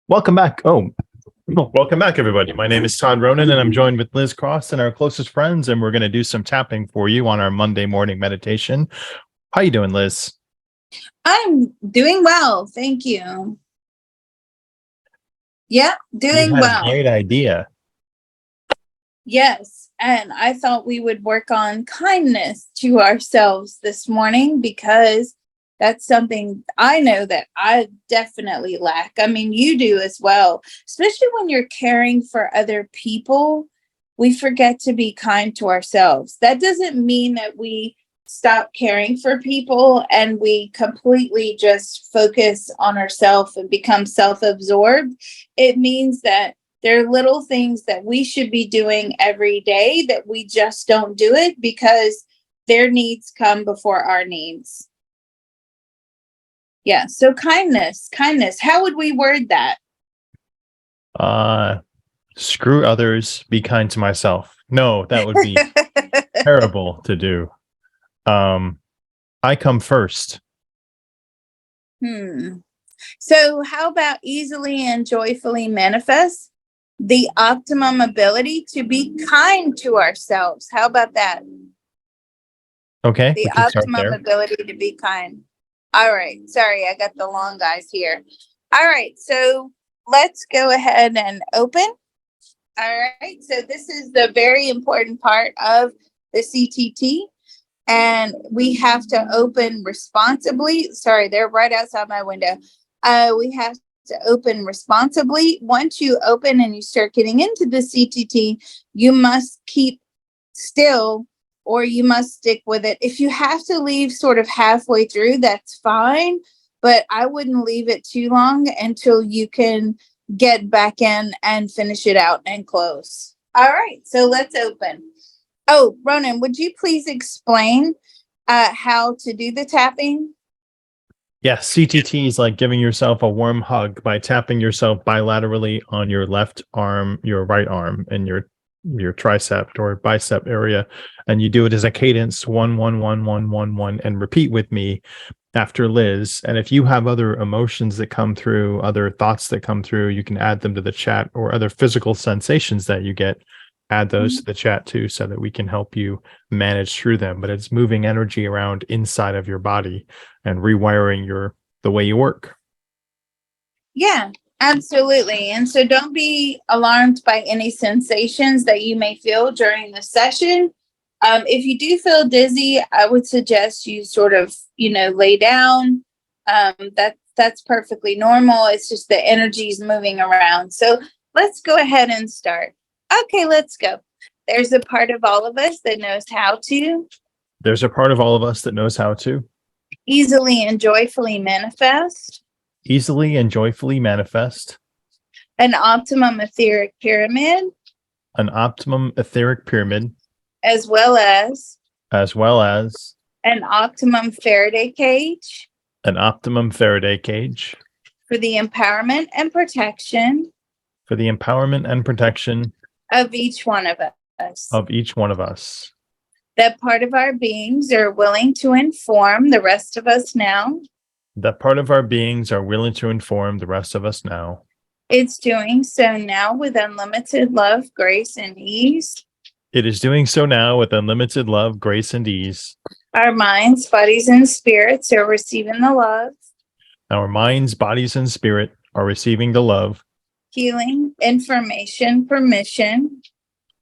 Welcome back. Welcome back, everybody. My name is Todd Ronan, and I'm joined with Liz Cross and our closest friends, and we're going to do some tapping for you on our Monday morning meditation. How you doing, Liz? I'm doing well, thank you. Yeah, doing well. A great idea. Yes, and I thought we would work on kindness to ourselves this morning because that's something I know that I definitely lack. I mean, you do as well, especially when you're caring for other people. We forget to be kind to ourselves. That doesn't mean that we stop caring for people and we completely just focus on ourselves and become self-absorbed. It means that there are little things that we should be doing every day that we just don't do it because their needs come before our needs. Yeah. So kindness. How would we word that? Screw others, be kind to myself. No, that would be terrible to do. I come first. So how about easily and joyfully manifest the optimum ability to be kind to ourselves? How about that? Okay. The optimum ability to be kind. All right. Sorry, I got the long guys here. All right. So let's go ahead and open. All right. So this is the very important part of the CTT. And we have to open responsibly. Sorry, they're right outside my window. We have to open responsibly. Once you open and you start getting into the CTT, you must keep still or you must stick with it. If you have to leave sort of halfway through, that's fine. But I wouldn't leave it too long until you can get back in and finish it out and close. All right, so let's open. Oh, Ronan, would you please explain how to do the tapping? Yes, CTT is like giving yourself a warm hug by tapping yourself bilaterally on your left arm, your right arm, and your tricep or bicep area, and you do it as a cadence 1 1 1 1 1 1 and repeat with me after Liz. And if you have other emotions that come through, other thoughts that come through, you can add them to the chat, or other physical sensations that you get, add those to the chat too, so that we can help you manage through them. But it's moving energy around inside of your body and rewiring the way you work. Yeah, absolutely. And so don't be alarmed by any sensations that you may feel during the session. If you do feel dizzy, I would suggest you sort of, lay down. That's perfectly normal. It's just the energy's moving around. So let's go ahead and start. Okay, let's go. There's a part of all of us that knows how to. There's a part of all of us that knows how to. Easily and joyfully manifest. Easily and joyfully manifest. An optimum etheric pyramid. An optimum etheric pyramid. As well as. An optimum Faraday cage. An optimum Faraday cage. For the empowerment and protection. For the empowerment and protection. Of each one of us. That part of our beings are willing to inform the rest of us now. That part of our beings are willing to inform the rest of us now. It's doing so now with unlimited love, grace, and ease. It is doing so now with unlimited love, grace, and ease. Our minds, bodies, and spirits are receiving the love. Our minds, bodies, and spirit are receiving the love. Healing, information, permission.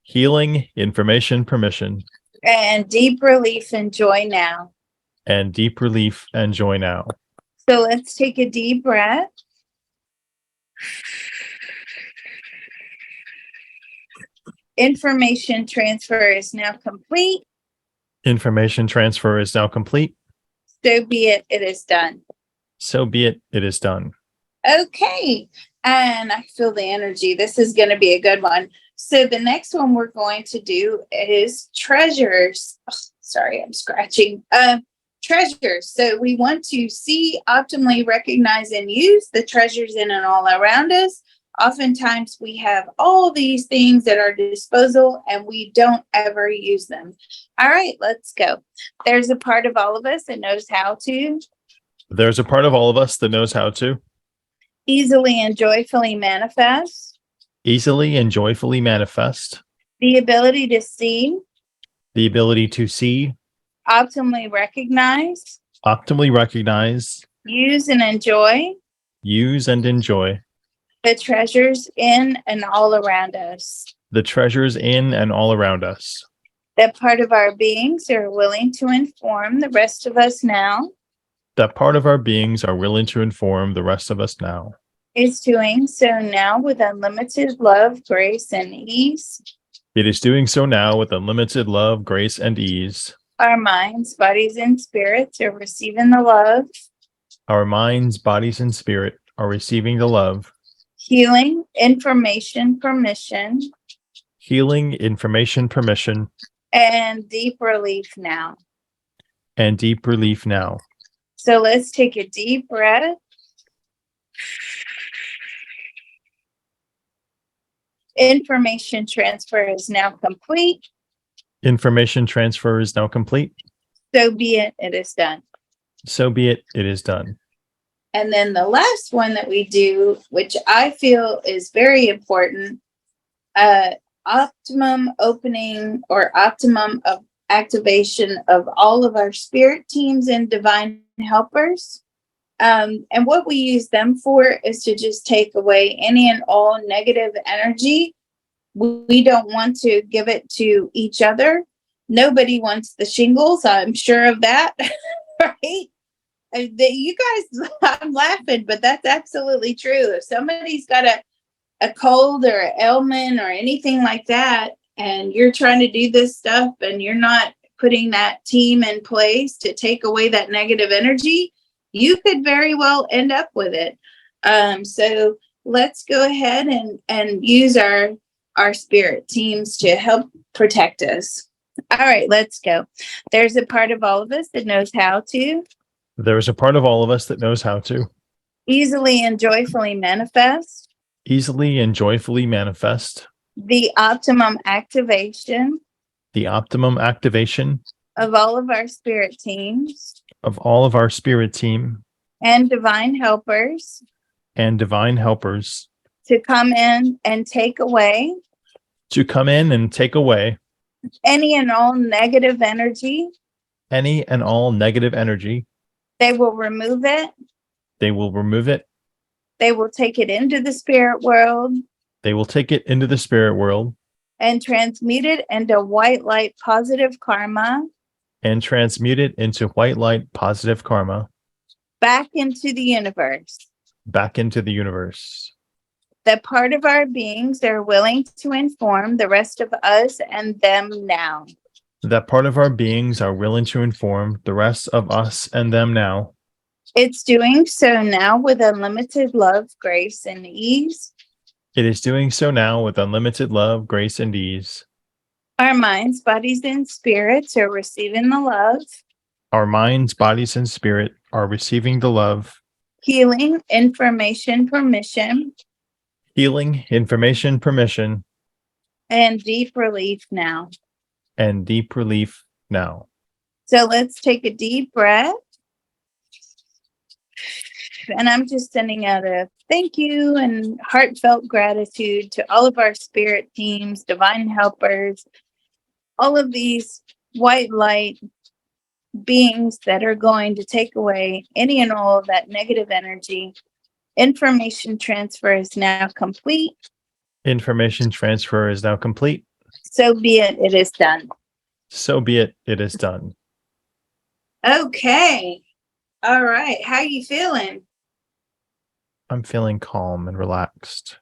Healing, information, permission. And deep relief and joy now. And deep relief and joy now. So let's take a deep breath. Information transfer is now complete. Information transfer is now complete. So be it, it is done. So be it, it is done. Okay. And I feel the energy. This is going to be a good one. So the next one we're going to do is treasures. Oh, sorry, I'm scratching. treasures. So we want to see, optimally recognize, and use the treasures in and all around us. Oftentimes we have all these things at our disposal and we don't ever use them. All right, let's go. There's a part of all of us that knows how to There's a part of all of us that knows how to easily and joyfully manifest easily and joyfully manifest the ability to see, the ability to see, optimally recognize, use, and enjoy use, and enjoy the treasures in and all around us. the treasures in and all around us. That part of our beings are willing to inform the rest of us now That part of our beings are willing to inform the rest of us now. is doing so now with unlimited love, grace, and ease. It is doing so now with unlimited love, grace, and ease. Our minds, bodies, and spirits are receiving the love, Our minds, bodies, and spirit are receiving the love, healing, information, permission, healing, information, permission, and deep relief now. and deep relief now. So let's take a deep breath. Information transfer is now complete. Information transfer is now complete. So be it, it is done. So be it, it is done. And then the last one that we do, which I feel is very important, optimum opening or optimum of activation of all of our spirit teams and divine helpers. And what we use them for is to just take away any and all negative energy. We don't want to give it to each other. Nobody wants the shingles. I'm sure of that, right? You guys, I'm laughing, but that's absolutely true. If somebody's got a cold or an ailment or anything like that, and you're trying to do this stuff and you're not putting that team in place to take away that negative energy, you could very well end up with it. So let's go ahead and use our spirit teams to help protect us. All right, let's go. There's a part of all of us that knows how to There is a part of all of us that knows how to easily and joyfully manifest easily and joyfully manifest the optimum activation the optimum activation of all of our spirit teams of all of our spirit team and divine helpers and divine helpers to come in and take away to come in and take away any and all negative energy. any and all negative energy. They will remove it. They will remove it. They will take it into the spirit world They will take it into the spirit world and transmute it into white light positive karma and transmute it into white light positive karma back into the universe. back into the universe. That part of our beings are willing to inform the rest of us and them now. That part of our beings are willing to inform the rest of us and them now. It's doing so now with unlimited love, grace, and ease. It is doing so now with unlimited love, grace, and ease. Our minds, bodies, and spirits are receiving the love, Our minds, bodies, and spirit are receiving the love, healing, information, permission, healing, information, permission, and deep relief now. and deep relief now. So let's take a deep breath. And I'm just sending out a thank you and heartfelt gratitude to all of our spirit teams, divine helpers, all of these white light beings that are going to take away any and all of that negative energy. Information transfer is now complete. Information transfer is now complete. So be it, it is done. So be it, it is done. Okay. All right. How you feeling? I'm feeling calm and relaxed.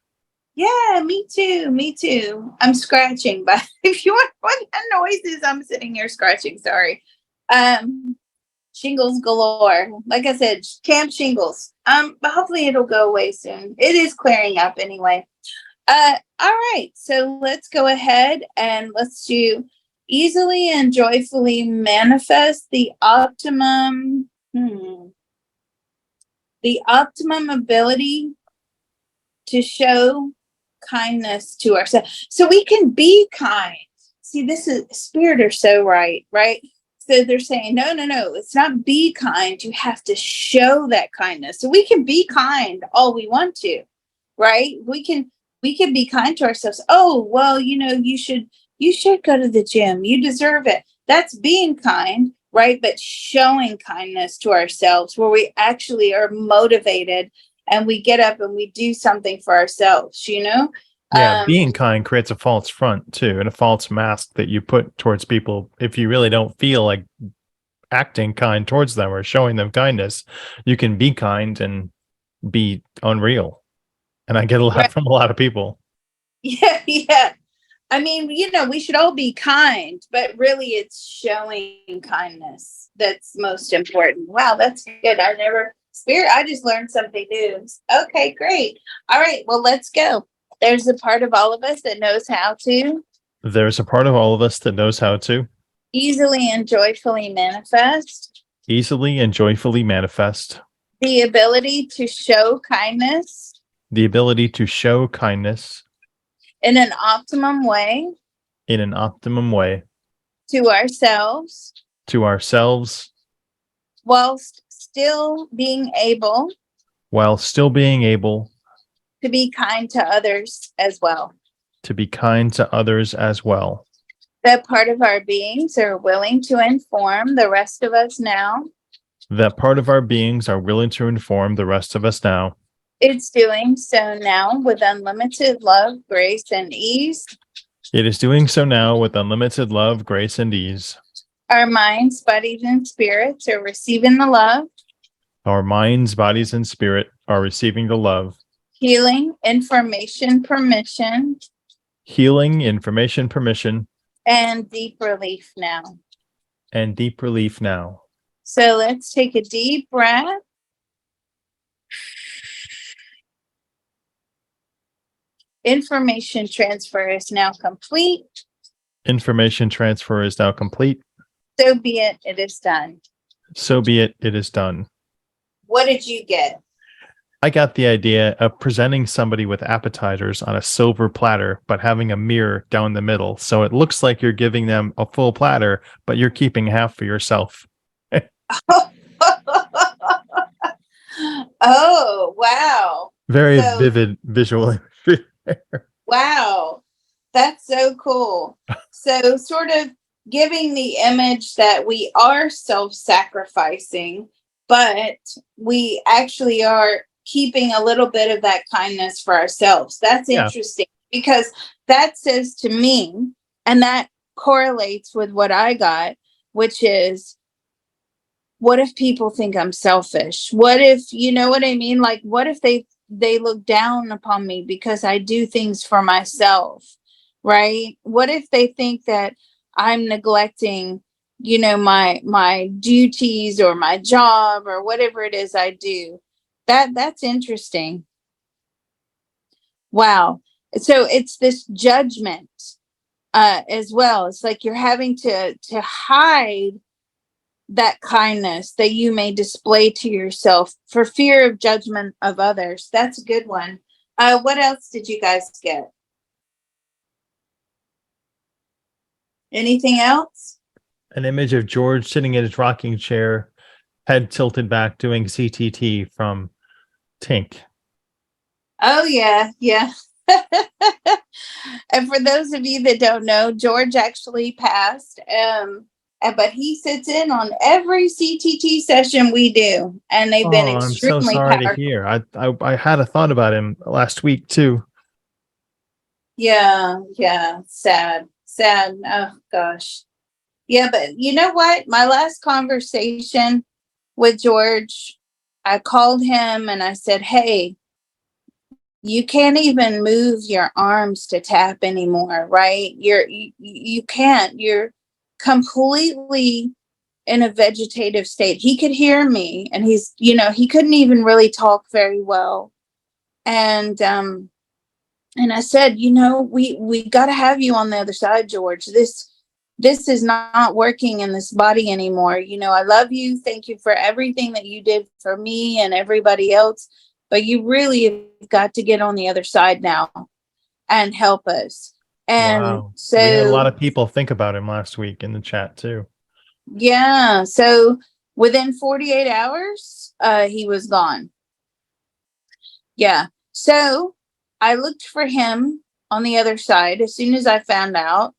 Yeah, me too. Me too. I'm scratching, but if you want what that noise is, I'm sitting here scratching. Sorry. Shingles galore. Like I said, camp shingles. But hopefully it'll go away soon. It is clearing up anyway. All right. So let's go ahead and let's do Easily and joyfully manifest the optimum ability to show kindness to ourselves. So we can be kind. See, this is Spirit are so right? So they're saying, no, it's not be kind. You have to show that kindness. So we can be kind all we want to, right? We can be kind to ourselves. Oh, well, you should go to the gym. You deserve it. That's being kind, right? But showing kindness to ourselves where we actually are motivated and we get up and we do something for ourselves, Yeah, being kind creates a false front too, and a false mask that you put towards people. If you really don't feel like acting kind towards them or showing them kindness, you can be kind and be unreal. And I get a lot Right. from a lot of people. Yeah. I mean, we should all be kind, but really it's showing kindness that's most important. Wow, that's good. I just learned something new. Okay, great. All right, well, let's go. There's a part of all of us that knows how to There's a part of all of us that knows how to easily and joyfully manifest easily and joyfully manifest the ability to show kindness the ability to show kindness in an optimum way in an optimum way to ourselves to ourselves whilst still being able while still being able to be kind to others as well. to be kind to others as well. That part of our beings are willing to inform the rest of us now. That part of our beings are willing to inform the rest of us now. It's doing so now with unlimited love, grace, and ease. It is doing so now with unlimited love, grace, and ease. Our minds, bodies, and spirits are receiving the love. Our minds, bodies, and spirit are receiving the love. Healing, information, permission. Healing, information, permission. And deep relief now. And deep relief now. So let's take a deep breath. Information transfer is now complete. Information transfer is now complete. So be it, it is done. So be it, it is done. What did you get? I got the idea of presenting somebody with appetizers on a silver platter, but having a mirror down the middle. So it looks like you're giving them a full platter, but you're keeping half for yourself. Oh, wow. Very vivid visual imagery. Wow. That's so cool. So sort of giving the image that we are self-sacrificing, but we actually are keeping a little bit of that kindness for ourselves. That's interesting because that says to me, and that correlates with what I got, which is, what if people think I'm selfish? What if, you know what I mean? Like, what if they look down upon me because I do things for myself, right? What if they think that I'm neglecting, my duties or my job or whatever it is I do? That's interesting. Wow. So it's this judgment as well. It's like you're having to hide that kindness that you may display to yourself for fear of judgment of others. That's a good one. What else did you guys get? Anything else? An image of George sitting in his rocking chair, head tilted back, doing CTT from Tink. Oh, yeah. And for those of you that don't know, George actually passed. But he sits in on every CTT session we do, and they've been extremely I'm so sorry powerful. to hear. I had a thought about him last week too. Yeah, sad. Oh gosh. Yeah, but you know what? My last conversation with George, I called him and I said, "Hey, you can't even move your arms to tap anymore, right? You can't. You're completely in a vegetative state." He could hear me, and he couldn't even really talk very well. And I said, we got to have you on the other side, George. this is not working in this body anymore. I love you. Thank you for everything that you did for me and everybody else. But you really have got to get on the other side now and help us. And Wow. so We had a lot of people think about him last week in the chat too. yeah. So within 48 hours, he was gone. Yeah. So I looked for him on the other side as soon as I found out,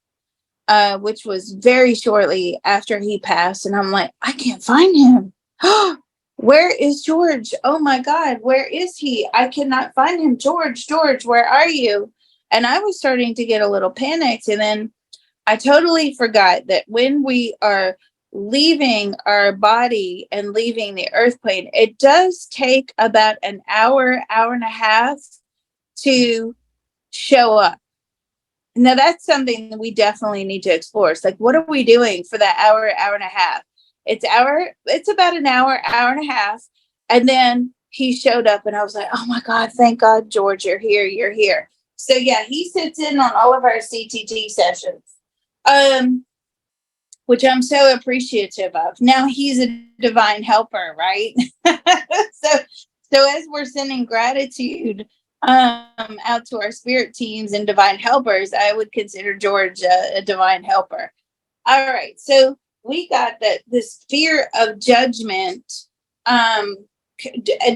which was very shortly after he passed. And I'm like, I can't find him. Where is George? Oh my God, where is he? I cannot find him. George, where are you? And I was starting to get a little panicked. And then I totally forgot that when we are leaving our body and leaving the earth plane, it does take about an hour, hour and a half to show up. Now that's something that we definitely need to explore. It's like, what are we doing for that hour, hour and a half? It's about an hour, hour and a half. And then he showed up and I was like, oh my God, thank God, George, you're here. So yeah, he sits in on all of our CTT sessions. Which I'm so appreciative of. Now he's a divine helper, right? so as we're sending gratitude out to our spirit teams and divine helpers, I would consider George a divine helper. All right, so we got that this fear of judgment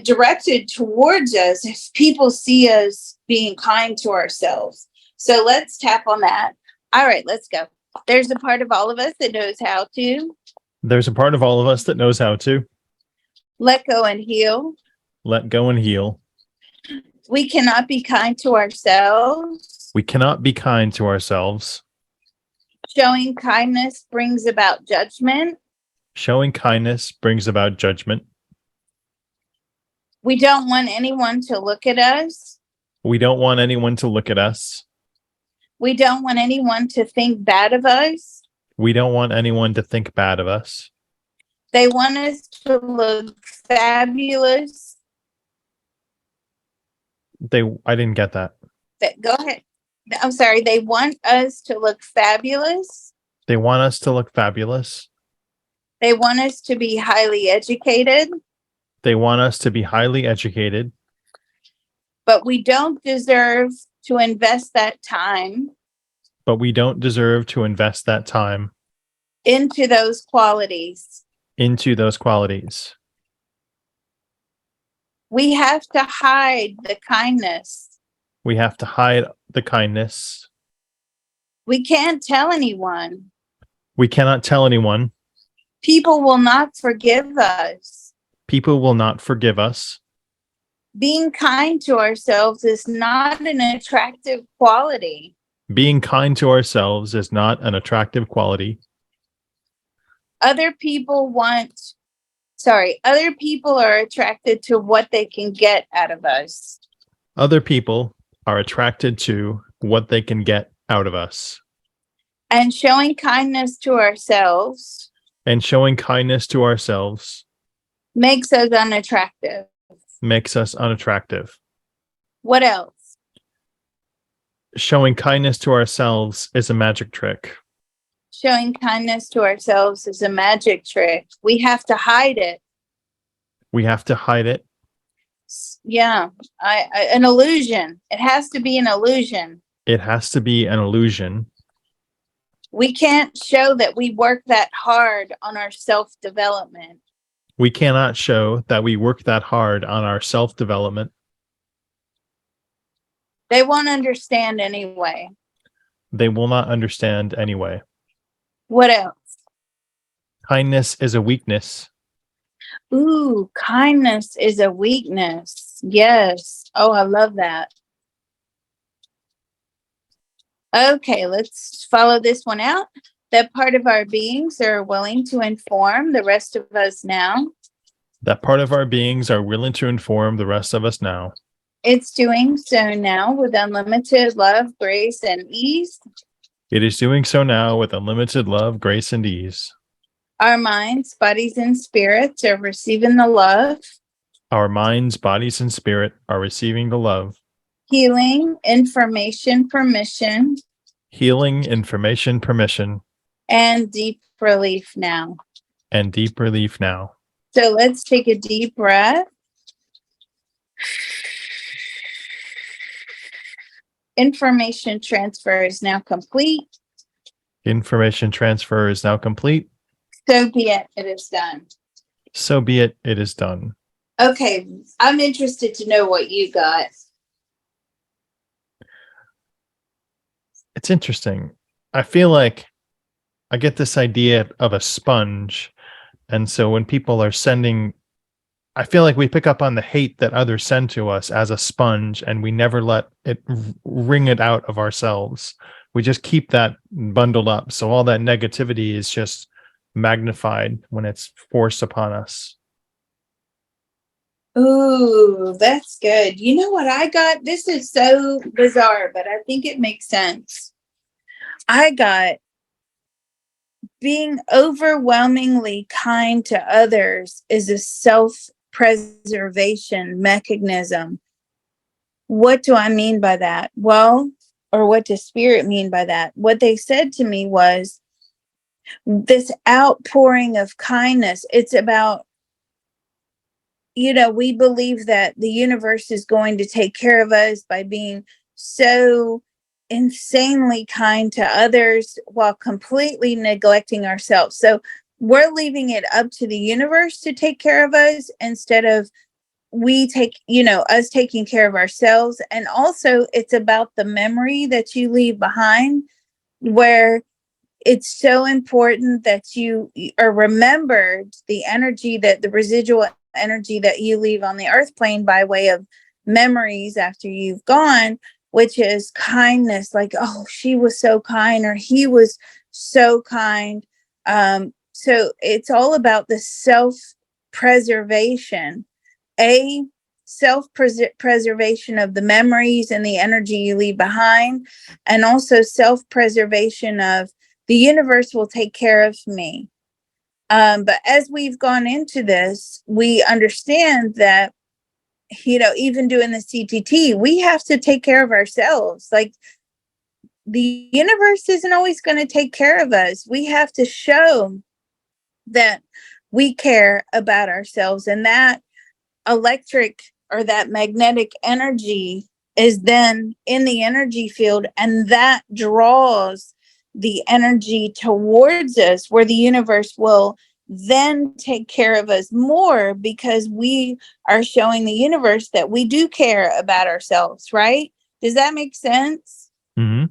directed towards us if people see us being kind to ourselves. So let's tap on that. All right, let's go. There's a part of all of us that knows how to. There's a part of all of us that knows how to Let go and heal. let go and heal. We cannot be kind to ourselves. We cannot be kind to ourselves. Showing kindness brings about judgment. Showing kindness brings about judgment. We don't want anyone to look at us. We don't want anyone to look at us. We don't want anyone to think bad of us. We don't want anyone to think bad of us. They want us to look fabulous. I didn't get that. Go ahead. I'm sorry. They want us to look fabulous. They want us to look fabulous. They want us to be highly educated. They want us to be highly educated. But we don't deserve to invest that time. But we don't deserve to invest that time into those qualities. Into those qualities. We have to hide the kindness. We have to hide the kindness. We can't tell anyone. We cannot tell anyone. People will not forgive us. People will not forgive us. Being kind to ourselves is not an attractive quality. Being kind to ourselves is not an attractive quality. Other people are attracted to what they can get out of us. Other people are attracted to what they can get out of us. And showing kindness to ourselves. And showing kindness to ourselves. Makes us unattractive. Makes us unattractive. What else? Showing kindness to ourselves is a magic trick. Showing kindness to ourselves is a magic trick. We have to hide it. We have to hide it. Yeah, an illusion. It has to be an illusion. It has to be an illusion. We can't show that we work that hard on our self-development. We cannot show that we work that hard on our self-development. They won't understand anyway. They will not understand anyway. What else? Kindness is a weakness. Ooh, kindness is a weakness. Yes. Oh, I love that. Okay, let's follow this one out. That part of our beings are willing to inform the rest of us now. That part of our beings are willing to inform the rest of us now. It's doing so now with unlimited love, grace, and ease. It is doing so now with unlimited love, grace, and ease. Our minds, bodies, and spirits are receiving the love. Our minds, bodies, and spirit are receiving the love. Healing, information, permission. Healing, information, permission. And deep relief now. And deep relief now. So let's take a deep breath. Information transfer is now complete. Information transfer is now complete. So be it. It is done. So be it. It is done. Okay. I'm interested to know what you got. It's interesting. I feel like I get this idea of a sponge. And so when people are sending, I feel like we pick up on the hate that others send to us as a sponge, and we never let it wring it out of ourselves. We just keep that bundled up. So all that negativity is just magnified when it's forced upon us. Ooh, that's good. You know what I got? This is so bizarre, but I think it makes sense. I got being overwhelmingly kind to others is a self-preservation mechanism. What do I mean by that? Well, or what does spirit mean by that? What they said to me was this outpouring of kindness. It's about, we believe that the universe is going to take care of us by being so insanely kind to others while completely neglecting ourselves. So we're leaving it up to the universe to take care of us instead of us taking care of ourselves. And also it's about the memory that you leave behind, where it's so important that you are remembered the energy, that the residual energy that you leave on the earth plane by way of memories after you've gone, which is kindness. Like, oh, she was so kind, or he was so kind. So it's all about the self-preservation, self-preservation of the memories and the energy you leave behind, and also self-preservation of the universe will take care of me. But as we've gone into this, we understand that, even doing the CTT, we have to take care of ourselves. Like, the universe isn't always going to take care of us. We have to show that we care about ourselves, and that electric or that magnetic energy is then in the energy field, and that draws the energy towards us, where the universe will then take care of us more, because we are showing the universe that we do care about ourselves, right? Does that make sense? Mm-hmm.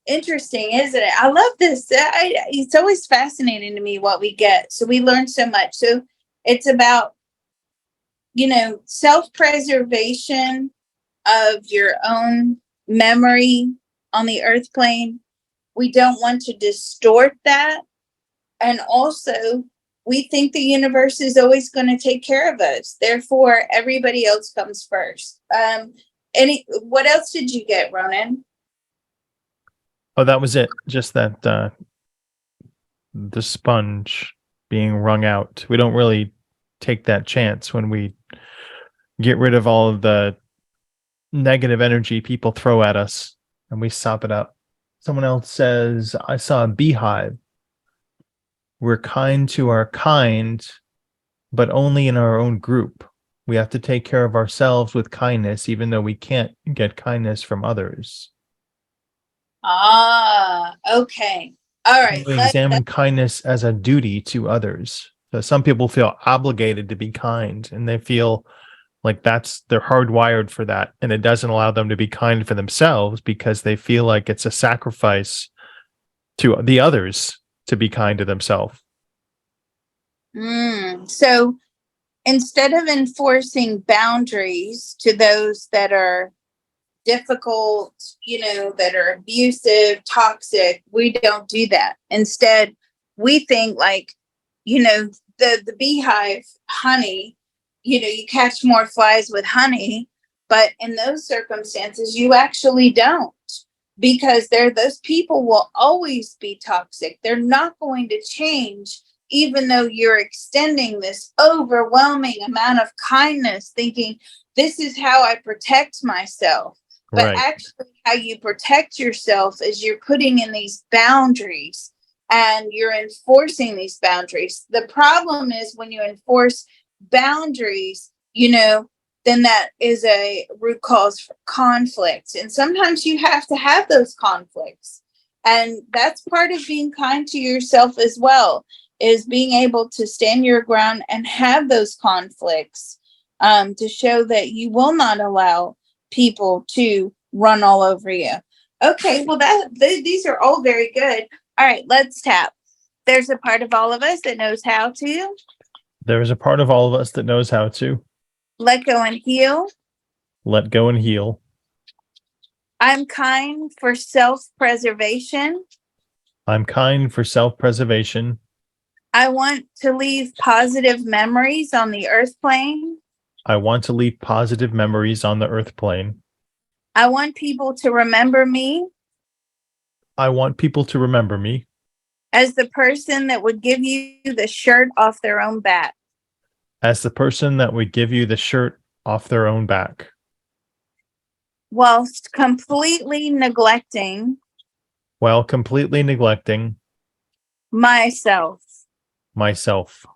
Interesting, isn't it? I love this. It's always fascinating to me what we get. So we learn so much. So it's about, self-preservation of your own memory on the earth plane. We don't want to distort that. And also, we think the universe is always going to take care of us. Therefore, everybody else comes first. What else did you get, Ronan? Oh, that was it. Just that the sponge being wrung out. We don't really take that chance when we get rid of all of the negative energy people throw at us, and we sop it up. Someone else says, I saw a beehive. We're kind to our kind, but only in our own group. We have to take care of ourselves with kindness, even though we can't get kindness from others. Ah, okay. All right. We examine kindness as a duty to others. So some people feel obligated to be kind, and they feel like they're hardwired for that. And it doesn't allow them to be kind for themselves, because they feel like it's a sacrifice to the others to be kind to themselves. So instead of enforcing boundaries to those that are difficult, that are abusive, toxic, we don't do that. Instead, we think like, the beehive honey, you catch more flies with honey, but in those circumstances, you actually don't, because those people will always be toxic. They're not going to change, even though you're extending this overwhelming amount of kindness, thinking this is how I protect myself. But Right. actually, how you protect yourself is you're putting in these boundaries and you're enforcing these boundaries. The problem is when you enforce boundaries, then that is a root cause for conflict. And sometimes you have to have those conflicts. And that's part of being kind to yourself as well, is being able to stand your ground and have those conflicts, to show that you will not allow people to run all over you. Okay, well, these are all very good. All right, let's tap. There's a part of all of us that knows how to There is a part of all of us that knows how to let go and heal. let go and heal. I'm kind for self-preservation. I'm kind for self-preservation. I want to leave positive memories on the earth plane. I want to leave positive memories on the earth plane. I want people to remember me I want people to remember me as the person that would give you the shirt off their own back. as the person that would give you the shirt off their own back, whilst completely neglecting while completely neglecting myself myself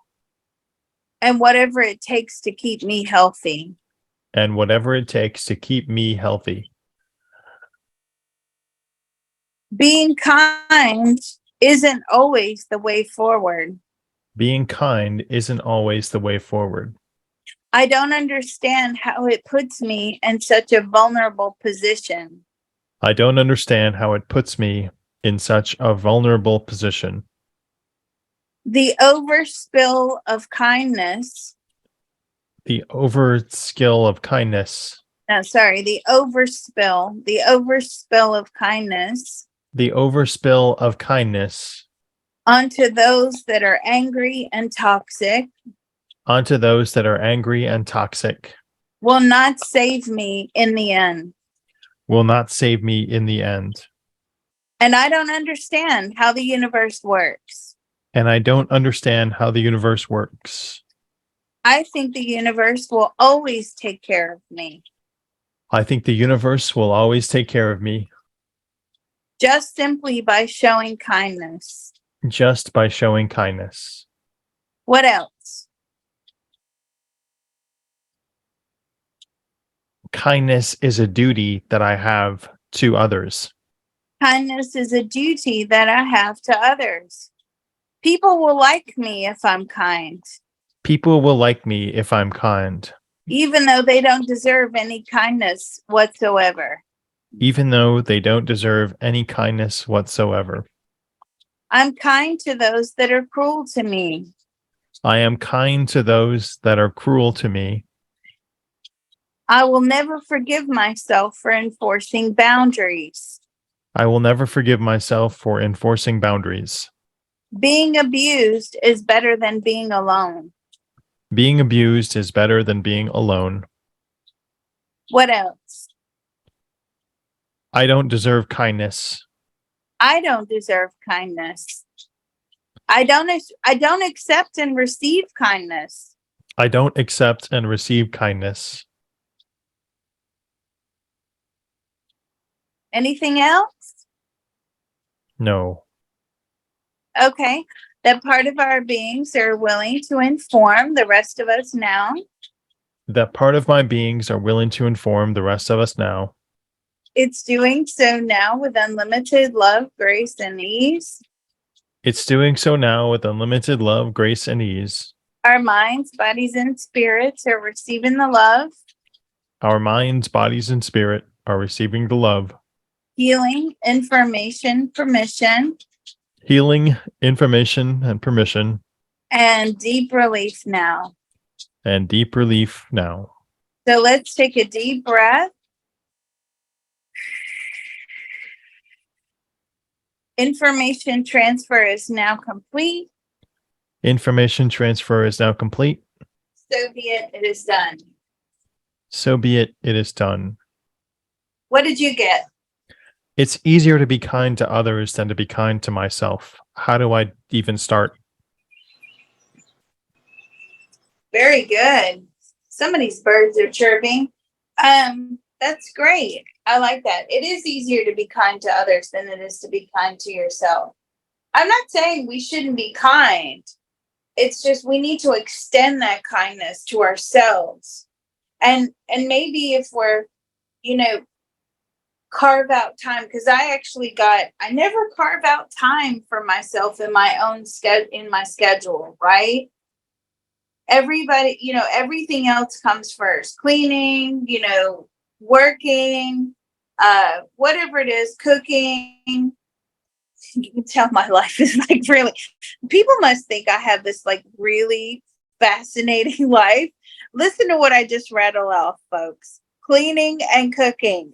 and whatever it takes to keep me healthy. and whatever it takes to keep me healthy. Being kind isn't always the way forward. Being kind isn't always the way forward. I don't understand how it puts me in such a vulnerable position. I don't understand how it puts me in such a vulnerable position. The overspill of kindness. The overskill of kindness. The overspill of kindness The overspill of kindness onto those that are angry and toxic onto those that are angry and toxic will not save me in the end. will not save me in the end. And I don't understand how the universe works. And I don't understand how the universe works. I think the universe will always take care of me. I think the universe will always take care of me Just simply by showing kindness. just by showing kindness. What else? Kindness is a duty that I have to others. Kindness is a duty that I have to others. People will like me if I'm kind, People will like me if I'm kind, even though they don't deserve any kindness whatsoever. even though they don't deserve any kindness whatsoever. I'm kind to those that are cruel to me. I am kind to those that are cruel to me. I will never forgive myself for enforcing boundaries. I will never forgive myself for enforcing boundaries. Being abused is better than being alone. Being abused is better than being alone. What else? I don't deserve kindness. I don't deserve kindness. I don't accept and receive kindness. I don't accept and receive kindness. Anything else? No. Okay. That part of our beings are willing to inform the rest of us now. That part of my beings are willing to inform the rest of us now. It's doing so now with unlimited love, grace, and ease. It's doing so now with unlimited love, grace, and ease. Our minds, bodies, and spirits are receiving the love, Our minds, bodies, and spirit are receiving the love, healing, information, permission, healing, information, and permission, and deep relief now. and deep relief now. So let's take a deep breath. Information transfer is now complete. Information transfer is now complete. So be it, it is done. So be it, it is done. What did you get? It's easier to be kind to others than to be kind to myself. How do I even start? Very good. Some of these birds are chirping. That's great. I like that. It is easier to be kind to others than it is to be kind to yourself. I'm not saying we shouldn't be kind. It's just we need to extend that kindness to ourselves. And maybe if we're, you know, carve out time, because I never carve out time for myself in my own schedule, right? Everybody, everything else comes first. Cleaning, working, whatever it is, cooking. You can tell my life is like really, people must think I have this like really fascinating life. Listen to what I just rattled off, folks. Cleaning and cooking.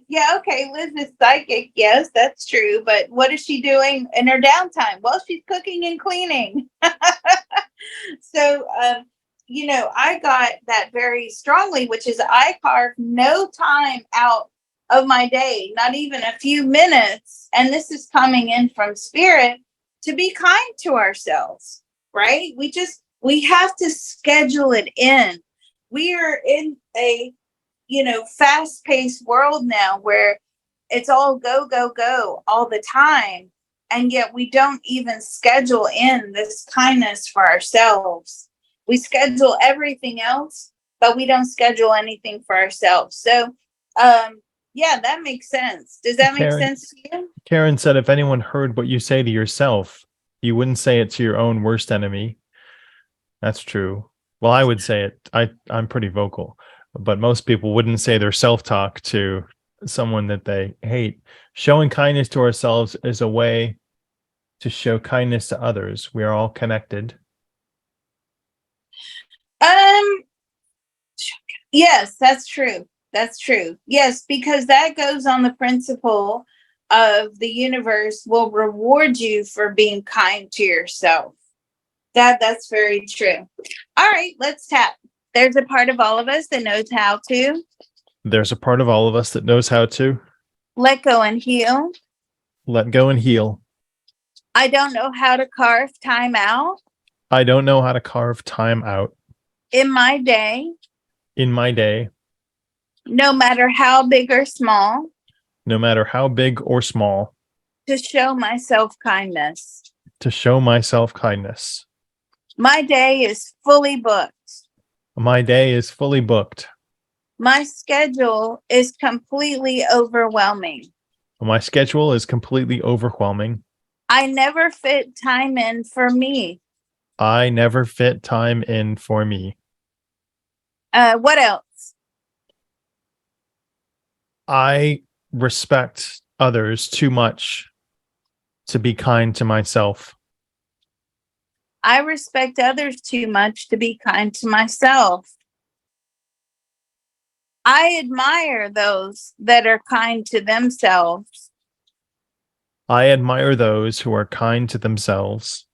Yeah, okay, Liz is psychic. Yes, that's true. But what is she doing in her downtime? Well, she's cooking and cleaning. So, I got that very strongly, which is I carve no time out of my day, not even a few minutes. And this is coming in from spirit to be kind to ourselves, right? We have to schedule it in. We are in a, fast paced world now where it's all go, go, go all the time. And yet we don't even schedule in this kindness for ourselves. We schedule everything else, but we don't schedule anything for ourselves. So, yeah, that makes sense. Does that make sense to you? Karen said, if anyone heard what you say to yourself, you wouldn't say it to your own worst enemy. That's true. Well, I would say it. I'm pretty vocal, but most people wouldn't say their self-talk to someone that they hate. Showing kindness to ourselves is a way to show kindness to others. We are all connected. Yes, that's true. That's true. Yes, because that goes on the principle of the universe will reward you for being kind to yourself. That's very true. All right, let's tap. There's a part of all of us that knows how to. There's a part of all of us that knows how to let go and heal. Let go and heal. I don't know how to carve time out. I don't know how to carve time out. In my day. In my day. No matter how big or small. No matter how big or small. To show myself kindness. To show myself kindness. My day is fully booked. My day is fully booked. My schedule is completely overwhelming. My schedule is completely overwhelming. I never fit time in for me. I never fit time in for me. What else? I respect others too much to be kind to myself. I respect others too much to be kind to myself. I admire those that are kind to themselves. I admire those who are kind to themselves.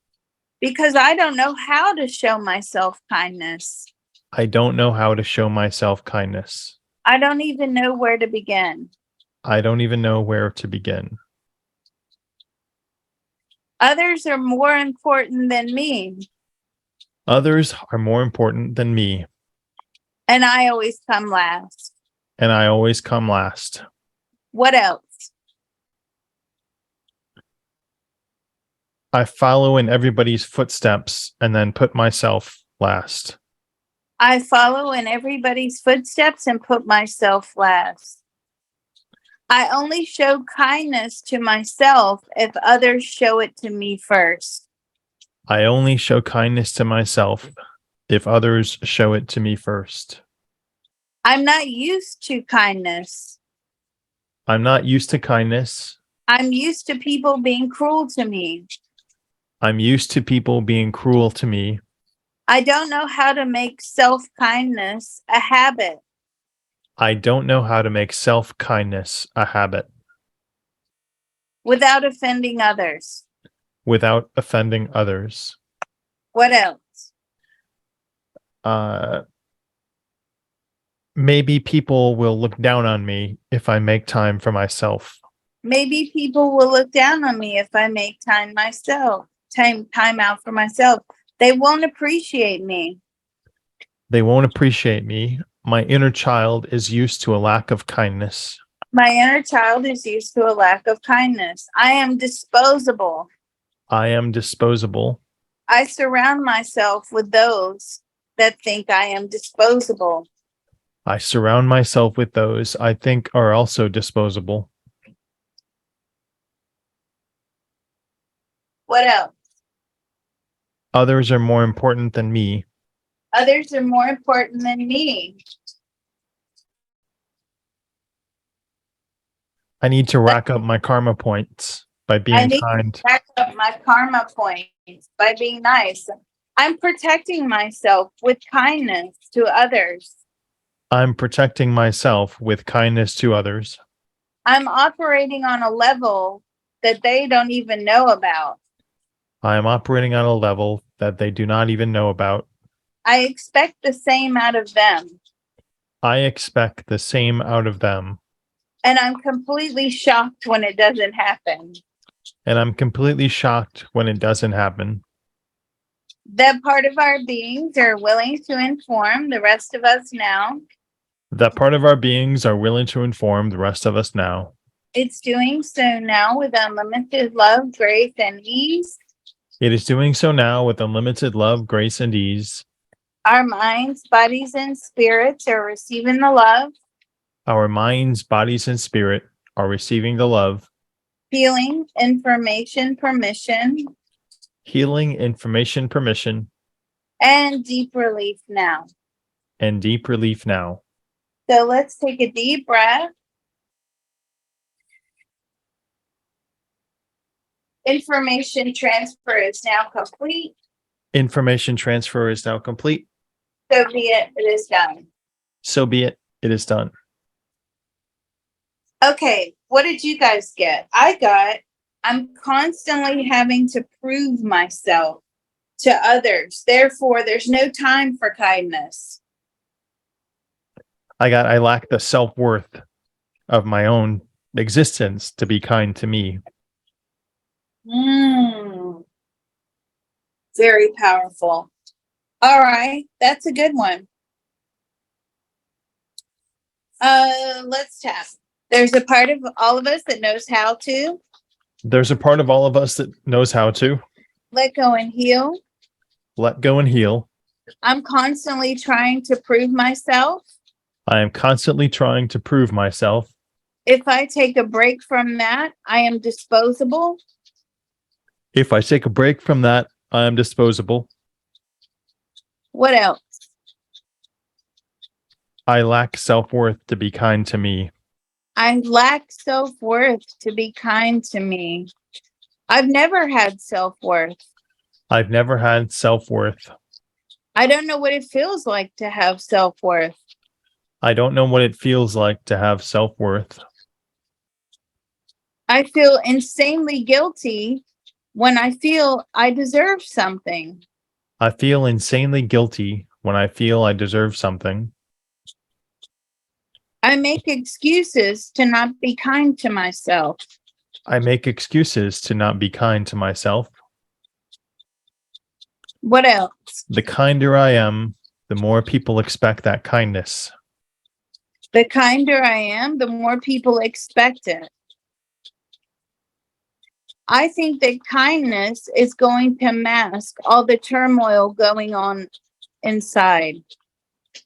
Because I don't know how to show myself kindness. I don't know how to show myself kindness. I don't even know where to begin. I don't even know where to begin. Others are more important than me. Others are more important than me. And I always come last. And I always come last. What else? I follow in everybody's footsteps and then put myself last. I follow in everybody's footsteps and put myself last. I only show kindness to myself if others show it to me first. I only show kindness to myself if others show it to me first. I'm not used to kindness. I'm not used to kindness. I'm used to people being cruel to me. I'm used to people being cruel to me. I don't know how to make self-kindness a habit. I don't know how to make self-kindness a habit. Without offending others. Without offending others. What else? Maybe people will look down on me if I make time for myself. Maybe people will look down on me if I make time out for myself. They won't appreciate me. They won't appreciate me. My inner child is used to a lack of kindness. My inner child is used to a lack of kindness. I am disposable. I am disposable. I surround myself with those that think I am disposable. I surround myself with those I think are also disposable. What else? Others are more important than me. Others are more important than me. I need to rack up my karma points by I being need kind. to back up my karma points by being nice. I'm protecting myself with kindness to others. I'm protecting myself with kindness to others. I'm operating on a level that they don't even know about. I am operating on a level that they do not even know about. I expect the same out of them. I expect the same out of them. And I'm completely shocked when it doesn't happen. And I'm completely shocked when it doesn't happen. That part of our beings are willing to inform the rest of us now. That part of our beings are willing to inform the rest of us now. It's doing so now with unlimited love, grace, and ease. It is doing so now with unlimited love, grace, and ease. Our minds, bodies, and spirits are receiving the love, Our minds, bodies, and spirit are receiving the love, healing, information, permission, healing, information, permission, and deep relief now. and deep relief now. So let's take a deep breath. Information transfer is now complete. Information transfer is now complete. So be it, it is done. So be it. It is done. Okay, what did you guys get? I'm constantly having to prove myself to others. Therefore, there's no time for kindness. I lack the self-worth of my own existence to be kind to me. Very powerful. All right, that's a good one. Let's tap. There's a part of all of us that knows how to There's a part of all of us that knows how to let go and heal. let go and heal. I'm constantly trying to prove myself. I am constantly trying to prove myself. If I take a break from that, I am disposable. If I take a break from that, I am disposable. What else? I lack self-worth to be kind to me. I lack self-worth to be kind to me. I've never had self-worth. I've never had self-worth. I don't know what it feels like to have self-worth. I don't know what it feels like to have self-worth. I feel insanely guilty when I feel I deserve something. I feel insanely guilty when I feel I deserve something. I make excuses to not be kind to myself. I make excuses to not be kind to myself. What else? The kinder I am, the more people expect that kindness. The kinder I am, the more people expect it. I think that kindness is going to mask all the turmoil going on inside.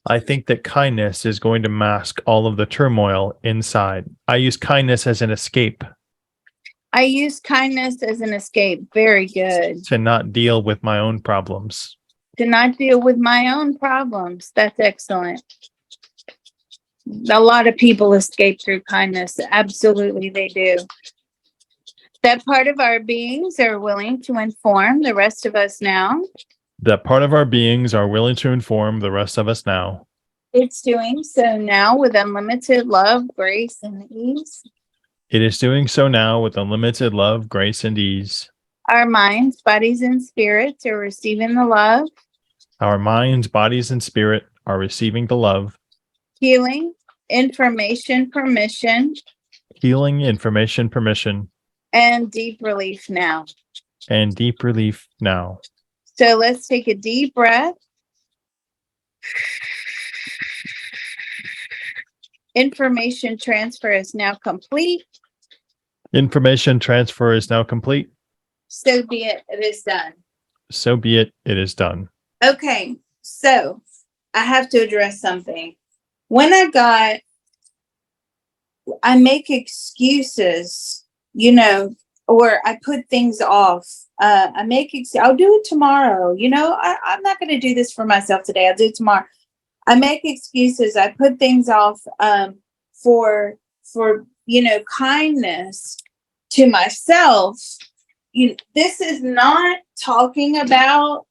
I think that kindness is going to mask all of the turmoil inside. I use kindness as an escape I use kindness as an escape. Very good. to not deal with my own problems. To not deal with my own problems. That's excellent. A lot of people escape through kindness. Absolutely, they do. That part of our beings are willing to inform the rest of us now. That part of our beings are willing to inform the rest of us now. It's doing so now with unlimited love, grace, and ease. It is doing so now with unlimited love, grace, and ease. Our minds, bodies, and spirits are receiving the love, Our minds, bodies, and spirit are receiving the love, healing, information, permission, healing, information, permission, and deep relief now. and deep relief now. So let's take a deep breath. Information transfer is now complete. Information transfer is now complete. So be it. It is done. So be it. It is done. Okay. So I have to address something. When I make excuses, or I put things off. I'll do it tomorrow. I'm not going to do this for myself today. I'll do it tomorrow. I make excuses. I put things off for kindness to myself. This is not talking about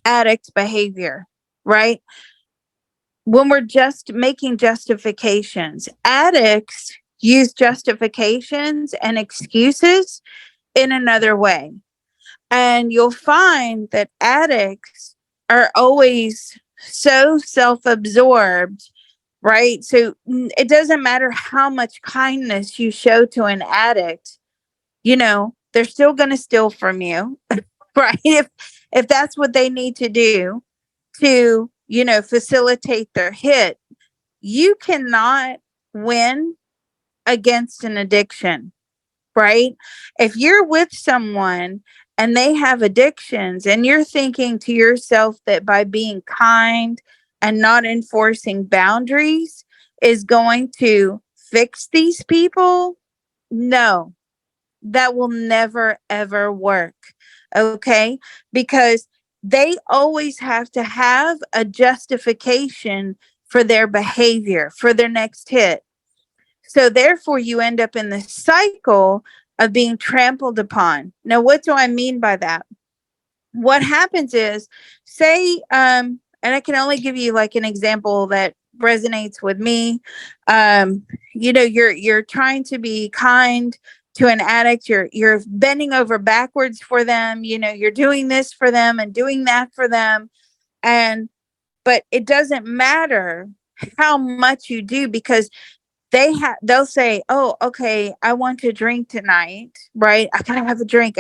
addict behavior, right? When we're just making justifications, addicts use justifications and excuses in another way. And you'll find that addicts are always so self-absorbed, right? So it doesn't matter how much kindness you show to an addict, they're still going to steal from you, right? If that's what they need to do to, facilitate their hit, you cannot win against an addiction, right? If you're with someone and they have addictions and you're thinking to yourself that by being kind and not enforcing boundaries is going to fix these people, no, that will never, ever work. Okay? Because they always have to have a justification for their behavior, for their next hit. So therefore, you end up in the cycle of being trampled upon. Now, what do I mean by that? What happens is, say, and I can only give you like an example that resonates with me. You're trying to be kind to an addict. You're bending over backwards for them. You're doing this for them and doing that for them. But it doesn't matter how much you do, because they'll say, oh, okay, I want to drink tonight, right? I gotta have a drink.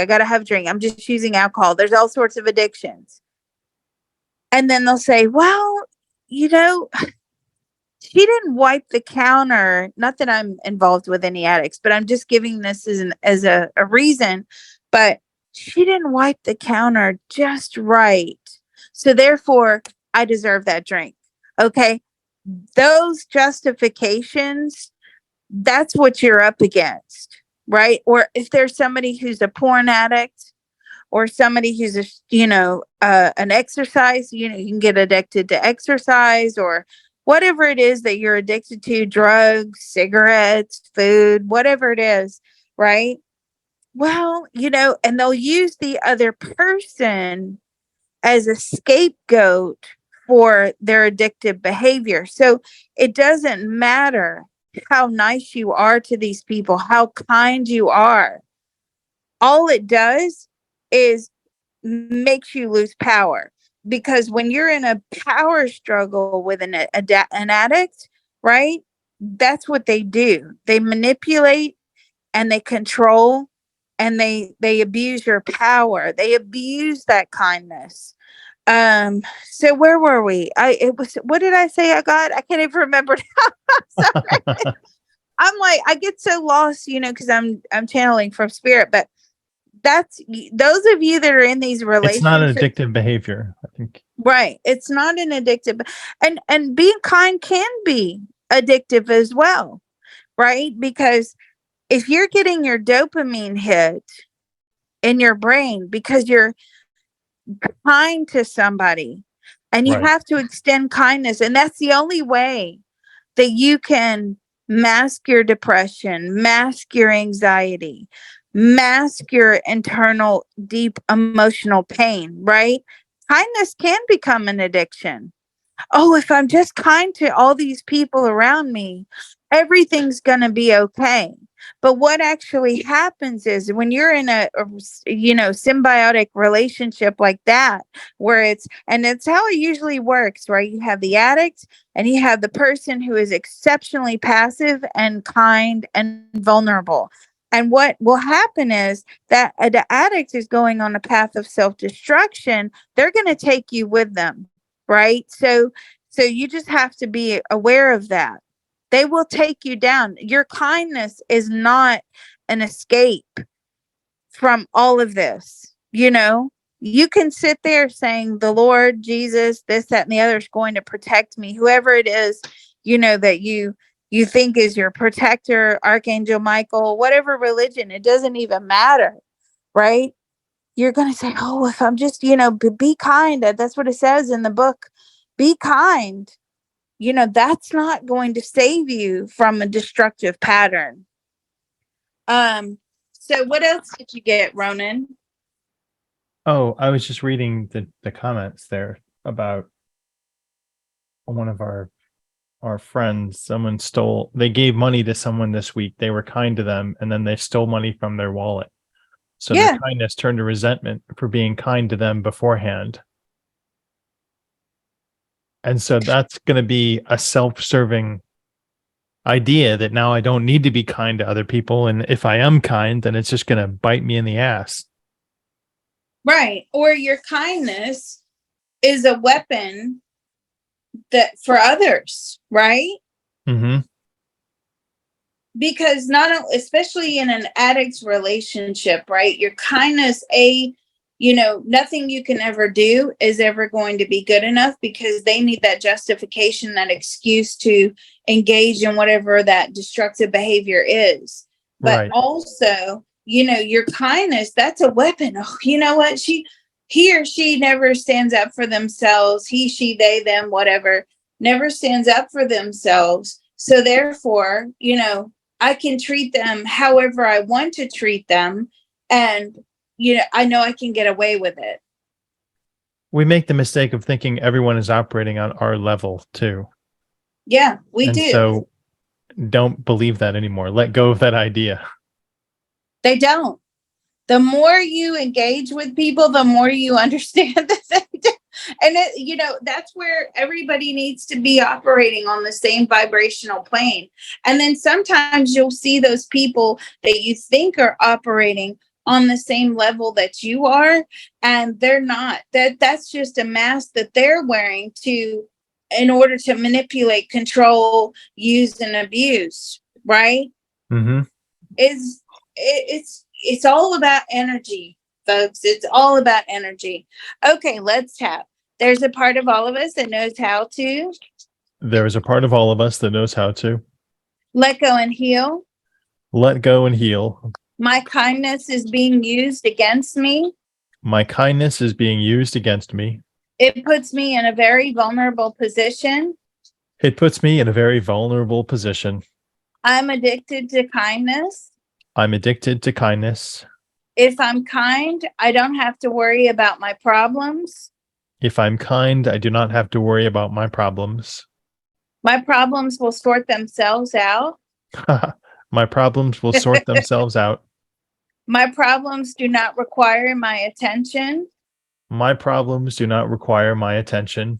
I'm just using alcohol. There's all sorts of addictions. And then they'll say, well, she didn't wipe the counter. Not that I'm involved with any addicts, but I'm just giving this as a reason. But she didn't wipe the counter just right. So therefore, I deserve that drink. Okay. Those justifications, that's what you're up against, right? Or if there's somebody who's a porn addict, or somebody who's an exercise, you can get addicted to exercise, or whatever it is that you're addicted to, drugs, cigarettes, food, whatever it is, right? Well, and they'll use the other person as a scapegoat for their addictive behavior. So it doesn't matter how nice you are to these people, how kind you are. All it does is makes you lose power. Because when you're in a power struggle with an addict, right? That's what they do. They manipulate and they control, and they abuse your power. They abuse that kindness. So where were we? What did I say I got? I can't even remember. Sorry. I'm like, I get so lost, because I'm channeling from spirit, but that's those of you that are in these relationships. It's not an addictive behavior, I think. Right. It's not an addictive, and being kind can be addictive as well, right? Because if you're getting your dopamine hit in your brain because you're kind to somebody, and you Right. have to extend kindness, and that's the only way that you can mask your depression, mask your anxiety, mask your internal deep emotional pain, right? Kindness can become an addiction. Oh, if I'm just kind to all these people around me, everything's going to be okay. But what actually happens is when you're in a symbiotic relationship like that, and it's how it usually works, right? You have the addict and you have the person who is exceptionally passive and kind and vulnerable. And what will happen is that the addict is going on a path of self-destruction. They're going to take you with them, right? So you just have to be aware of that. They will take you down. Your kindness is not an escape from all of this. You can sit there saying the Lord, Jesus, this, that, and the other is going to protect me. Whoever it is, that you think is your protector, Archangel Michael, whatever religion, it doesn't even matter, right? You're going to say, oh, if I'm just, be kind. That's what it says in the book. Be kind. That's not going to save you from a destructive pattern. So what else did you get, Ronan? Oh, I was just reading the comments there about one of our friends. They gave money to someone this week. They were kind to them, and then they stole money from their wallet. So Yeah. their kindness turned to resentment for being kind to them beforehand. And so that's going to be a self-serving idea that now I don't need to be kind to other people. And if I am kind, then it's just going to bite me in the ass. Right. Or your kindness is a weapon that for others, right? Mm-hmm. Because especially in an addict's relationship, right? Your kindness, nothing you can ever do is ever going to be good enough because they need that justification, that excuse to engage in whatever that destructive behavior is. But Right. also, your kindness, that's a weapon. Oh, you know what? He or she never stands up for themselves. He, she, they, them, whatever, never stands up for themselves. So therefore, I can treat them however I want to treat them. And, I know I can get away with it. We make the mistake of thinking everyone is operating on our level too. Yeah, we do. So don't believe that anymore. Let go of that idea. They don't. The more you engage with people, the more you understand that. And that's where everybody needs to be operating on the same vibrational plane. And then sometimes you'll see those people that you think are operating on the same level that you are, and they're not. That's just a mask that they're wearing in order to manipulate, control, use, and abuse, right? Mm-hmm. It's all about energy, folks. It's all about energy. Okay, let's tap. There's a part of all of us that knows how to There is a part of all of us that knows how to let go and heal. let go and heal. My kindness is being used against me. My kindness is being used against me. It puts me in a very vulnerable position. It puts me in a very vulnerable position. I'm addicted to kindness. I'm addicted to kindness. If I'm kind, I don't have to worry about my problems. If I'm kind, I do not have to worry about my problems. My problems will sort themselves out. My problems will sort themselves out. My problems do not require my attention. My problems do not require my attention.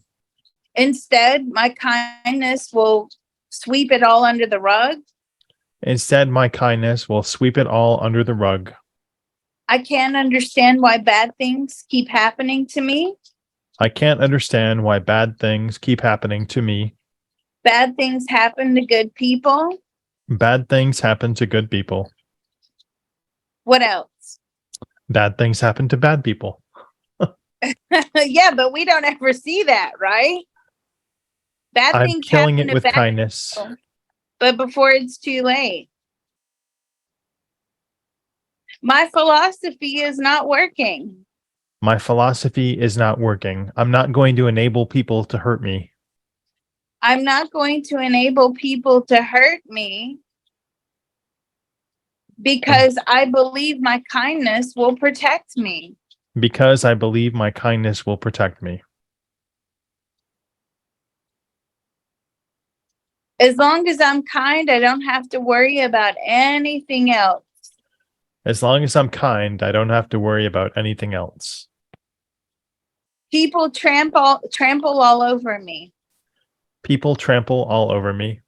Instead, my kindness will sweep it all under the rug. Instead, my kindness will sweep it all under the rug. I can't understand why bad things keep happening to me. I can't understand why bad things keep happening to me. Bad things happen to good people. Bad things happen to good people. What else? Bad things happen to bad people. Yeah, but we don't ever see that, right? Bad I'm things killing happen it to with bad kindness. people, but before it's too late. My philosophy is not working. My philosophy is not working. I'm not going to enable people to hurt me. I'm not going to enable people to hurt me because I believe my kindness will protect me. Because I believe my kindness will protect me. As long as I'm kind, I don't have to worry about anything else. As long as I'm kind, I don't have to worry about anything else. People trample all over me. People trample all over me.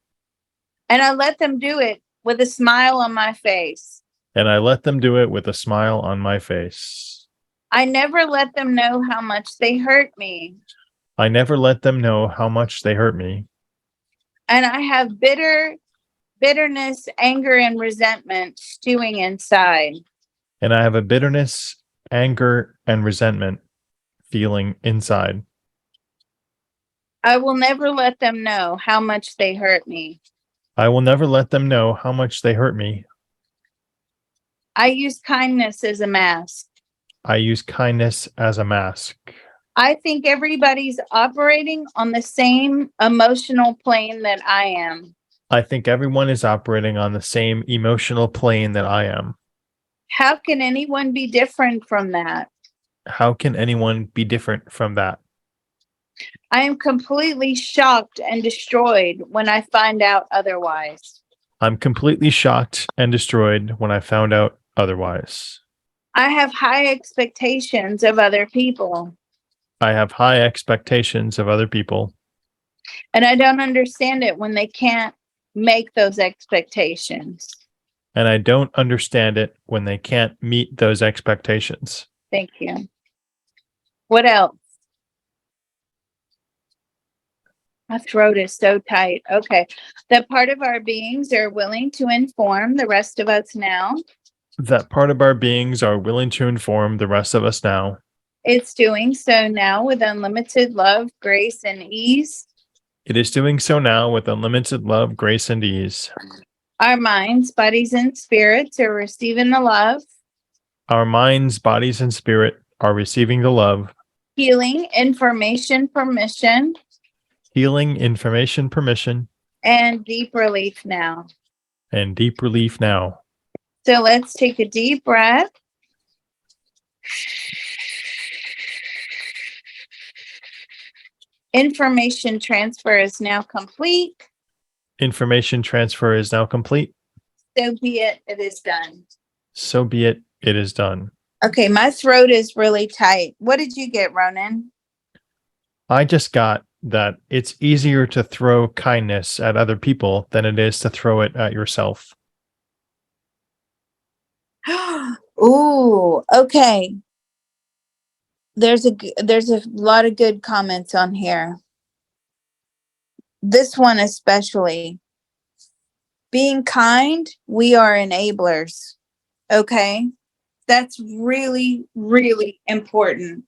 And I let them do it with a smile on my face. And I let them do it with a smile on my face. I never let them know how much they hurt me. I never let them know how much they hurt me. And I have bitterness, anger, and resentment stewing inside. And I have a bitterness, anger, and resentment feeling inside. I will never let them know how much they hurt me. I will never let them know how much they hurt me. I use kindness as a mask. I use kindness as a mask. I think everybody's operating on the same emotional plane that I am. I think everyone is operating on the same emotional plane that I am. How can anyone be different from that? How can anyone be different from that? I am completely shocked and destroyed when I find out otherwise. I'm completely shocked and destroyed when I found out otherwise. I have high expectations of other people, I have high expectations of other people, and I don't understand it when they can't make those expectations. and I don't understand it when they can't meet those expectations. Thank you. What else? My throat is so tight. Okay. That part of our beings are willing to inform the rest of us now. That part of our beings are willing to inform the rest of us now. It's doing so now with unlimited love, grace, and ease. It is doing so now with unlimited love, grace, and ease. Our minds, bodies, and spirits are receiving the love, Our minds, bodies, and spirit are receiving the love, healing, information, permission, healing, information, permission, and deep relief now. and deep relief now. So let's take a deep breath. Information transfer is now complete. Information transfer is now complete. So be it. It is done. So be it. It is done. Okay, my throat is really tight. What did you get, Ronan? I just got that it's easier to throw kindness at other people than it is to throw it at yourself. Ooh, okay. There's a lot of good comments on here. This one especially. Being kind, we are enablers. Okay? That's really, really important.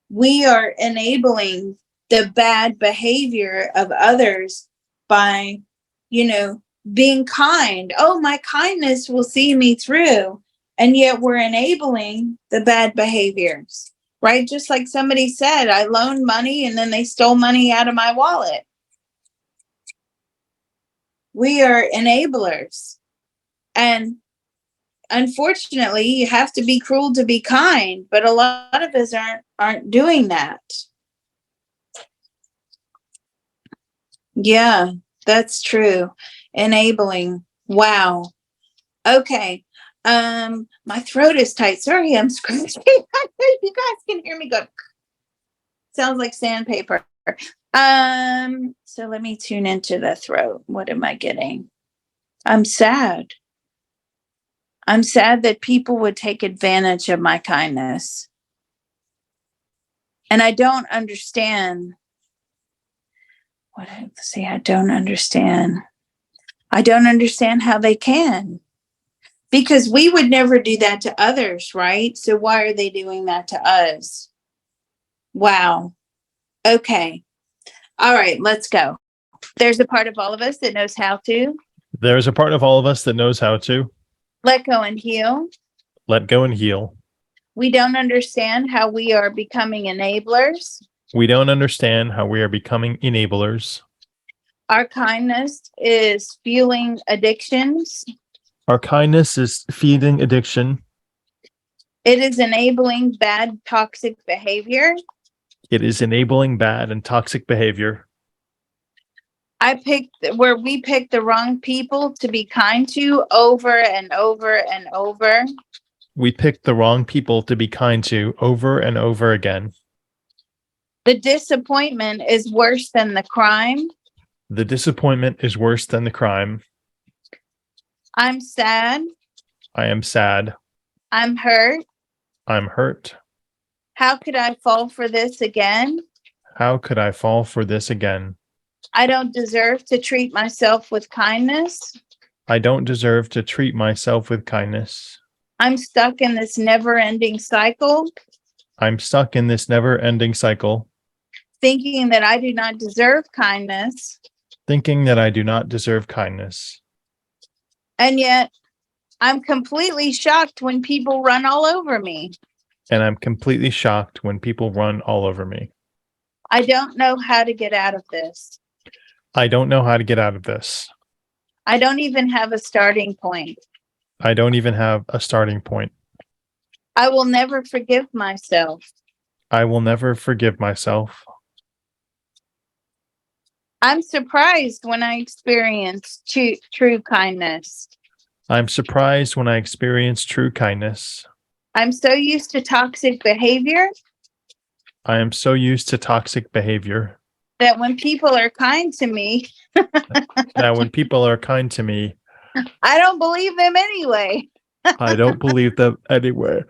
We are enabling the bad behavior of others by, being kind. Oh, my kindness will see me through. And yet we're enabling the bad behaviors, right? Just like somebody said, I loaned money and then they stole money out of my wallet. We are enablers. And unfortunately, you have to be cruel to be kind, but a lot of us aren't doing that. Yeah, that's true. Enabling. Wow. Okay. My throat is tight. Sorry, I'm scratching. You guys can hear me go. Sounds like sandpaper. So let me tune into the throat. What am I getting? I'm sad. I'm sad that people would take advantage of my kindness. And I don't understand. I don't understand. I don't understand how they can. Because we would never do that to others, right? So why are they doing that to us? Wow. Okay. All right, let's go. There's a part of all of us that knows how to There's a part of all of us that knows how to let go and heal. let go and heal. We don't understand how we are becoming enablers. We don't understand how we are becoming enablers. Our kindness is fueling addictions. Our kindness is feeding addiction. It is enabling bad, toxic behavior. It is enabling bad and toxic behavior. We picked the wrong people to be kind to over and over and over. We picked the wrong people to be kind to over and over again. The disappointment is worse than the crime. The disappointment is worse than the crime. I'm sad. I am sad. I'm hurt. I'm hurt. How could I fall for this again? How could I fall for this again? I don't deserve to treat myself with kindness. I don't deserve to treat myself with kindness. I'm stuck in this never-ending cycle, I'm stuck in this never-ending cycle, thinking that I do not deserve kindness, thinking that I do not deserve kindness. and yet I'm completely shocked when people run all over me. And I'm completely shocked when people run all over me. I don't know how to get out of this. I don't know how to get out of this. I don't even have a starting point. I don't even have a starting point. I will never forgive myself. I will never forgive myself. I'm surprised when I experience true kindness. I'm surprised when I experience true kindness. I'm so used to toxic behavior I am so used to toxic behavior that when people are kind to me, that when people are kind to me, I don't believe them anyway. I don't believe them anyway.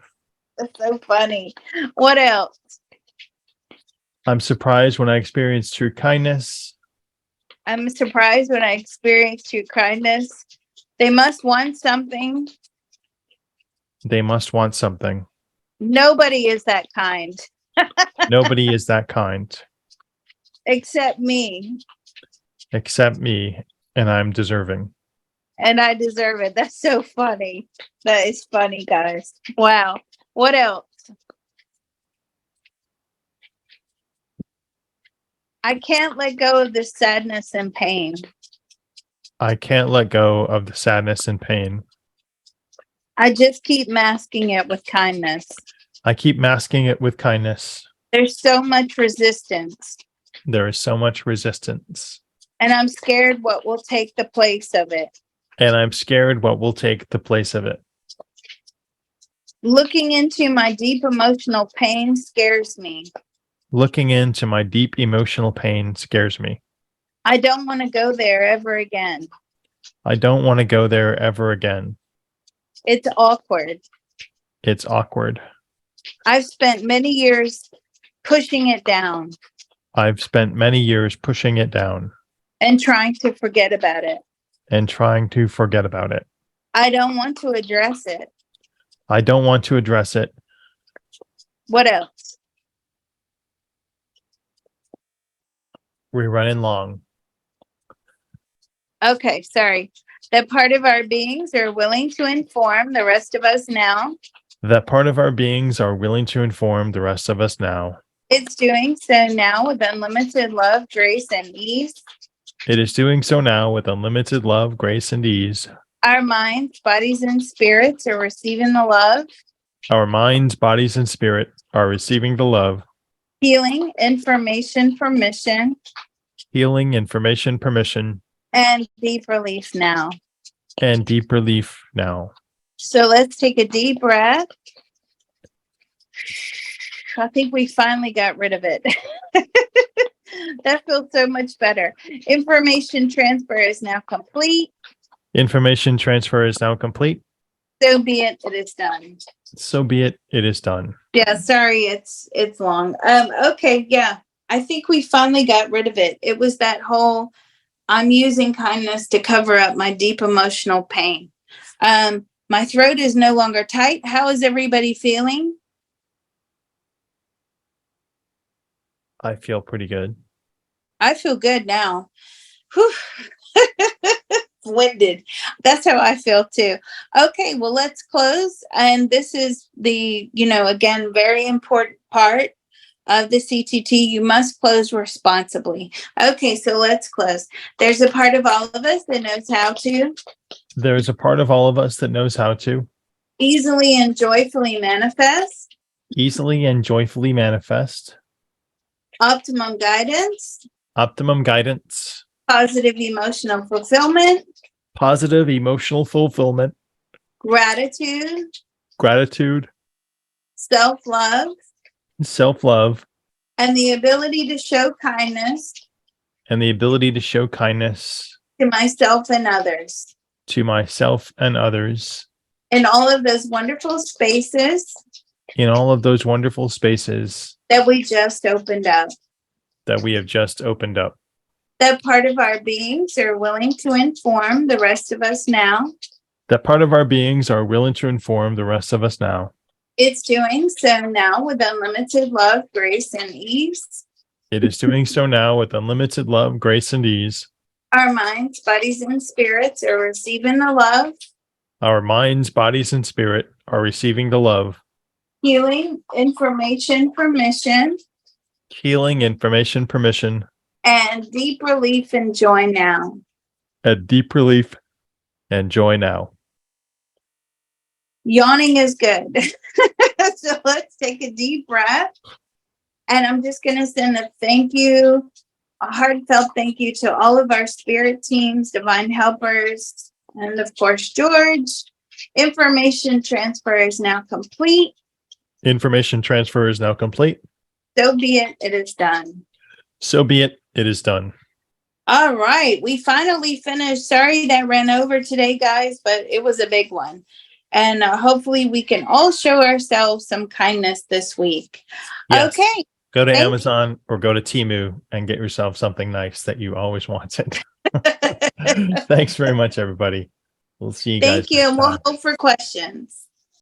That's so funny. What else? I'm surprised when I experience true kindness. I'm surprised when I experience true kindness. They must want something. They must want something. Nobody is that kind Nobody is that kind except me, except me, and I'm deserving. and I deserve it. That's so funny. That is funny, guys. Wow. What else? I can't let go of the sadness and pain. I can't let go of the sadness and pain. I just keep masking it with kindness. I keep masking it with kindness. There's so much resistance, There is so much resistance, and I'm scared what will take the place of it. and I'm scared what will take the place of it. Looking into my deep emotional pain scares me. Looking into my deep emotional pain scares me. I don't want to go there ever again. I don't want to go there ever again. It's awkward. It's awkward. I've spent many years pushing it down I've spent many years pushing it down and trying to forget about it. and trying to forget about it. I don't want to address it. I don't want to address it. What else? We're running long. Okay, sorry. That part of our beings are willing to inform the rest of us now. That part of our beings are willing to inform the rest of us now. It's doing so now with unlimited love, grace, and ease. It is doing so now with unlimited love, grace, and ease. Our minds, bodies, and spirits are receiving the love, Our minds, bodies, and spirit are receiving the love, healing, information, permission, healing, information, permission, and deep relief now. and deep relief now. So let's take a deep breath. I think we finally got rid of it. That feels so much better. Information transfer is now complete. Information transfer is now complete. So be it. It is done. So be it. It is done. Yeah, sorry, it's long. Okay, yeah. I think we finally got rid of it. It was that whole I'm using kindness to cover up my deep emotional pain. My throat is no longer tight. How is everybody feeling? I feel pretty good. I feel good now. Whew. Winded. That's how I feel too. Okay, well, let's close. And this is the, again, very important part of the CTT. You must close responsibly. Okay, so let's close. There's a part of all of us that knows how to There's a part of all of us that knows how to easily and joyfully manifest easily and joyfully manifest optimum guidance, optimum guidance, positive emotional fulfillment, positive emotional fulfillment, gratitude, gratitude, self-love, self-love, and the ability to show kindness and the ability to show kindness to myself and others to myself and others in all of those wonderful spaces in all of those wonderful spaces that we just opened up. that we have just opened up. That part of our beings are willing to inform the rest of us now. That part of our beings are willing to inform the rest of us now. It's doing so now with unlimited love, grace, and ease. It is doing so now with unlimited love, grace, and ease. Our minds, bodies, and spirits are receiving the love, Our minds, bodies, and spirit are receiving the love, healing, information, permission, healing, information, permission, and deep relief and joy now. and deep relief and joy now. Yawning is good. So let's take a deep breath. And I'm just going to send a thank you, a heartfelt thank you to all of our spirit teams, divine helpers, and of course, George. Information transfer is now complete. Information transfer is now complete. So be it. It is done. So be it. It is done. All right. We finally finished. Sorry that ran over today, guys, but it was a big one. And hopefully we can all show ourselves some kindness this week. Yes. Okay. Go to Thank Amazon or go to Temu and get yourself something nice that you always wanted. Thanks very much, everybody. We'll see you guys. Thank you. next And we'll time. hope for questions.